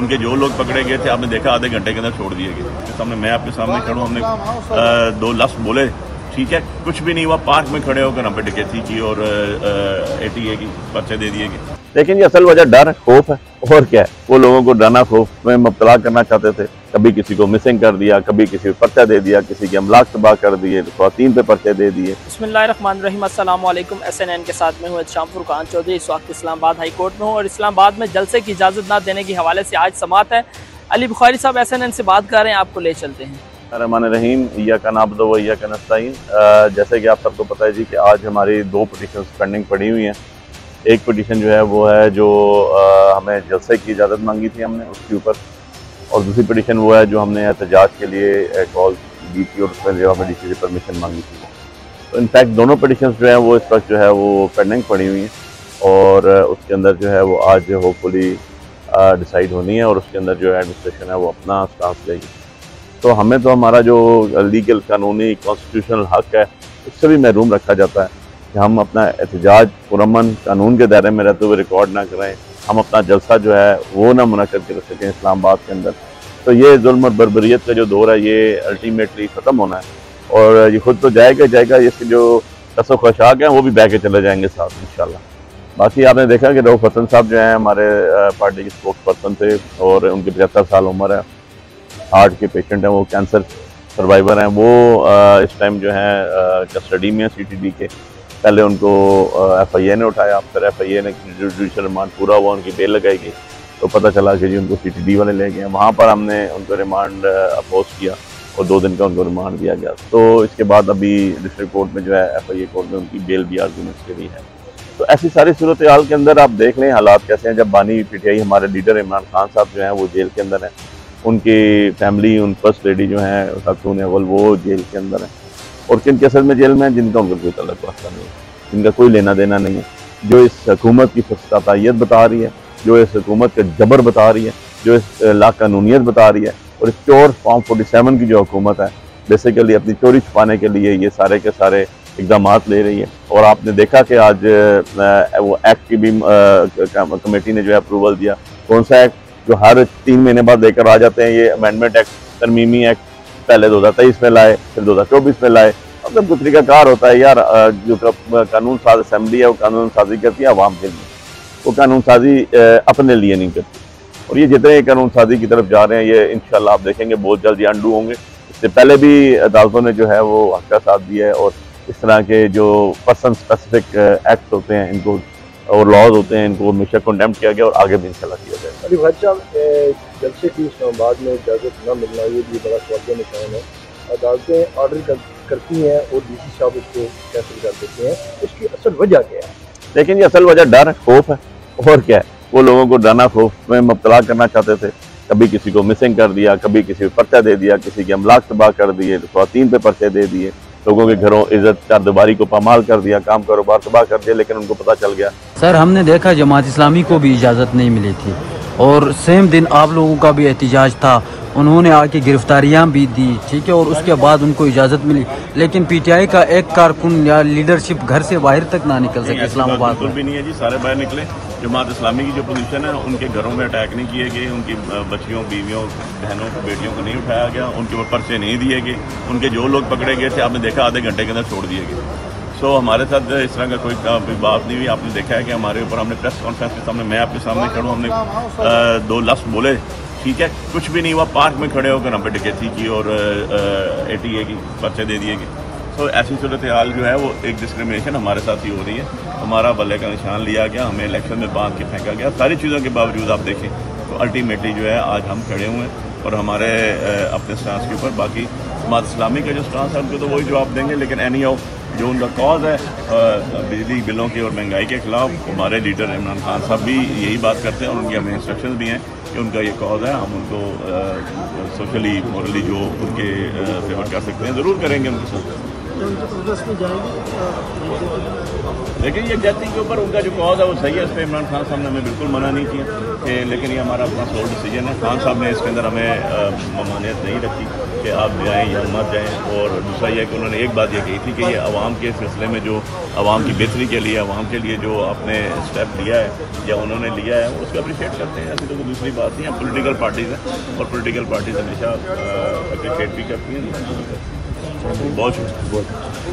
उनके जो लोग पकड़े गए थे आपने देखा आधे घंटे के अंदर छोड़ दिए गए। सामने मैं आपके सामने खड़ा हूँ, हमने 2 लफ्ज़ बोले, ठीक है, कुछ भी नहीं हुआ। पार्क में खड़े होकर हम पे डकैती की और ATA की पर्चे दे दिए गए। लेकिन ये असल वजह डर खौफ है, और क्या है, वो लोगों को डराना खौफ में मुब्तला करना चाहते थे। कभी किसी को मिसिंग कर दिया, कभी किसी को पर्चा दे दिया, किसी के अमलाक तबाह कर दिए, ख़वातीन पे पर्चे दे दिए। बिस्मिल्लाहिर्रहमानिर्रहीम, अस्सलाम वालेकुम। SNN के साथ में हूँ शाम फुरकान चौधरी। इस वक्त इस्लामाबाद हाई कोर्ट में हूँ और इस्लामाबाद में जलसे की इजाज़त ना देने के हवाले से आज समाअत है। अली बुखारी साहब SNN से बात कर रहे हैं, आपको ले चलते हैं। रहमानिर्रहीम, इय्याका नअब्दु व इय्याका नस्तईन। जैसे कि आप सबको पता है जी कि आज हमारी 2 पिटीशन पेंडिंग पड़ी हुई हैं। एक पिटीशन जो है वो है जो हमें जलसे की इजाज़त मांगी थी हमने उसके ऊपर, और दूसरी पिटीशन वो है जो हमने एहतजाज के लिए कॉल दी थी और उसमें जो हमें DC से परमिशन मांगी थी। तो इनफैक्ट दोनों पिटीशन जो हैं वो इस वक्त जो है वो पेंडिंग पड़ी हुई हैं और उसके अंदर जो है वो आज होपफुली डिसाइड होनी है और उसके अंदर जो एडमिनिस्ट्रेशन है वो अपना स्टांस लेगी। तो हमें तो हमारा जो लीगल कानूनी कॉन्स्टिट्यूशनल हक है उससे भी महरूम रखा जाता है कि हम अपना एहतजाज पुरअमन कानून के दायरे में रहते हुए रिकॉर्ड ना करें, हम अपना जलसा जो है वो ना मुनक़्क़िद कर सकें इस्लामाबाद के अंदर। तो ये जुल्म और बर्बरियत का जो दौर है ये अल्टीमेटली ख़त्म होना है और ये खुद तो जाएगा, इसके जो कसो खशाक हैं वो भी बह के चले जाएंगे साथ इंशाल्लाह। बाकी आपने देखा कि रऊफ़ हसन साहब जो हैं हमारे पार्टी के स्पोक्स पर्सन थे और उनकी 75 साल उम्र है, हार्ट के पेशेंट हैं, वो कैंसर सर्वाइवर हैं। वो इस टाइम जो है कस्टडी में CTD के। पहले उनको FIA ने उठाया, फिर FIA ने जुडिशल रिमांड पूरा हुआ, उनकी बेल लगाई गई, तो पता चला कि जी उनको CTD वाले ले गए। वहाँ पर हमने उनको रिमांड अपोज किया और 2 दिन का उनको रिमांड दिया गया। तो इसके बाद अभी डिस्ट्रिक्ट कोर्ट में जो है FIA कोर्ट में उनकी बेल भी आर्गूमेंट्स के लिए है। तो ऐसी सारी सूरत हाल के अंदर आप देख लें हालात कैसे हैं। जब बानी PTI हमारे लीडर इमरान खान साहब जो हैं वो जेल के अंदर हैं, उनकी फैमिली, उन फर्स्ट लेडी जो हैं खातून अव्वल वो जेल के अंदर हैं, और किन केसेस में जेल में हैं जिनका उनका कोई तल्लुक वास्ता नहीं है, जिनका कोई लेना देना नहीं है, जो इस हुकूमत की फसादायत बता रही है, जो इस हुकूमत का जबर बता रही है, जो इस लाकानूनियत बता रही है, और इस चोर फॉर्म 47 की जो हुकूमत है बेसिकली अपनी चोरी छुपाने के लिए ये सारे के सारे इकदाम ले रही है। और आपने देखा कि आज वो एक्ट की भी कमेटी ने जो है अप्रूवल दिया। कौन सा एक्ट? जो हर 3 महीने बाद लेकर आ जाते हैं, ये अमेंडमेंट एक्ट, तरमीमी एक्ट, पहले 2023 में लाए, फिर 2024 में लाए। मतलब कुछ तरीकाकार होता है यार, जो कानून साज असम्बली है वो कानून साजी करती है अवाम के लिए, वो कानून साजी अपने लिए नहीं करती। और ये जितने कानून साजी की तरफ जा रहे हैं ये इंशाल्लाह आप देखेंगे बहुत जल्दी अंडू होंगे। इससे पहले भी अदालतों ने जो है वो हक का साथ दिया है और इस तरह के जो पर्सन स्पेसिफिक एक्ट होते हैं इनको और लॉज होते हैं इनको हमेशा कंडेम किया गया और आगे भी इंशाल्लाह किया जाएगा। अली भाई साहब, जलसे की इस्लामाबाद में इजाज़त न मिलना ये भी बड़ा सवालिया निशान है। अदालतें ऑर्डर करती हैं और DC साहब उसको कैंसिल कर देते हैं, इसकी असल वजह क्या है? लेकिन ये असल वजह डर खौफ है, और क्या है, वो लोगों को डराना खौफ में मुब्तला करना चाहते थे। कभी किसी को मिसिंग कर दिया, कभी किसी को पर्चा दे दिया, किसी के अमलाक तबाह कर दिए, ख़वातीन पे पर्चे दे दिए, लोगों के घरों इज्जत चारदीवारी को पामाल कर दिया, काम कारोबार तबाह कर दिया। लेकिन उनको पता चल गया। सर, हमने देखा जमात इस्लामी को भी इजाज़त नहीं मिली थी और सेम दिन आप लोगों का भी एहतजाज था, उन्होंने आके गिरफ्तारियां भी दी, ठीक है, और उसके बाद उनको इजाज़त मिली। लेकिन PTI का एक कारकुन या लीडरशिप घर से बाहर तक ना निकल सके इस्लामाबाद में। भी नहीं है जी, सारे बाहर निकले। जमात इस्लामी की जो पोजीशन है उनके घरों में अटैक नहीं किए गए, उनकी बच्चियों, बीवियों, बहनों, बेटियों को नहीं उठाया गया, उनके ऊपर पर्चे नहीं दिए गए, उनके जो लोग पकड़े गए थे आपने देखा आधे घंटे के अंदर छोड़ दिए गए। तो हमारे साथ इस तरह का कोई बात नहीं हुई। आपने देखा है कि हमारे ऊपर हमने प्रेस कॉन्फ्रेंस के सामने, मैं आपके सामने खड़ा हूँ, हमने 2 लफ्ज़ बोले, ठीक है, कुछ भी नहीं हुआ। पार्क में खड़े होकर हम पे डकैती की और ATA की पर्चे दे दिए गए। तो ऐसी सूरत हाल जो है वो एक डिस्क्रिमिनेशन हमारे साथ ही हो रही है। हमारा बल्ले का निशान लिया गया, हमें इलेक्शन में बांध के फेंका गया। सारी चीज़ों के बावजूद आप देखें तो अल्टीमेटली जो है आज हम खड़े हुए हैं और हमारे अपने स्टांस के ऊपर, बाकी जमात इस्लामी का जो स्टांस है उनको तो वही जवाब देंगे। लेकिन एनी हाउ जो उनका कॉज है बिजली बिलों की और महंगाई के खिलाफ, हमारे लीडर इमरान खान साहब भी यही बात करते हैं और उनकी हमें इंस्ट्रक्शन भी हैं कि उनका ये कॉज है, हम उनको सोशली मॉरली जो उनके फेवर कर सकते हैं ज़रूर करेंगे उनके साथ। लेकिन ये जाति के ऊपर उनका जो कॉज है वो सही है, इस पर इमरान खान साहब ने हमें बिल्कुल मना नहीं किया कि, लेकिन ये हमारा अपना सोल डिसीजन है। खान साहब ने इसके अंदर हमें ममानियत नहीं रखी। कि आप जाएँ या मत जाएँ। और दूसरा यह कि उन्होंने एक बात ये कही थी कि ये आवाम के सिलसिले में जो आवाम की बेहतरी के लिए, आवाम के लिए जो आपने स्टेप लिया है या उन्होंने लिया है, उसको अप्रिशिएट करते हैं। ऐसी तो कोई दूसरी बात नहीं है। पॉलिटिकल पार्टीज़ हैं और पॉलिटिकल पार्टीज़ हमेशा अप्रिशिएट भी करती हैं। बहुत शुक्रिया।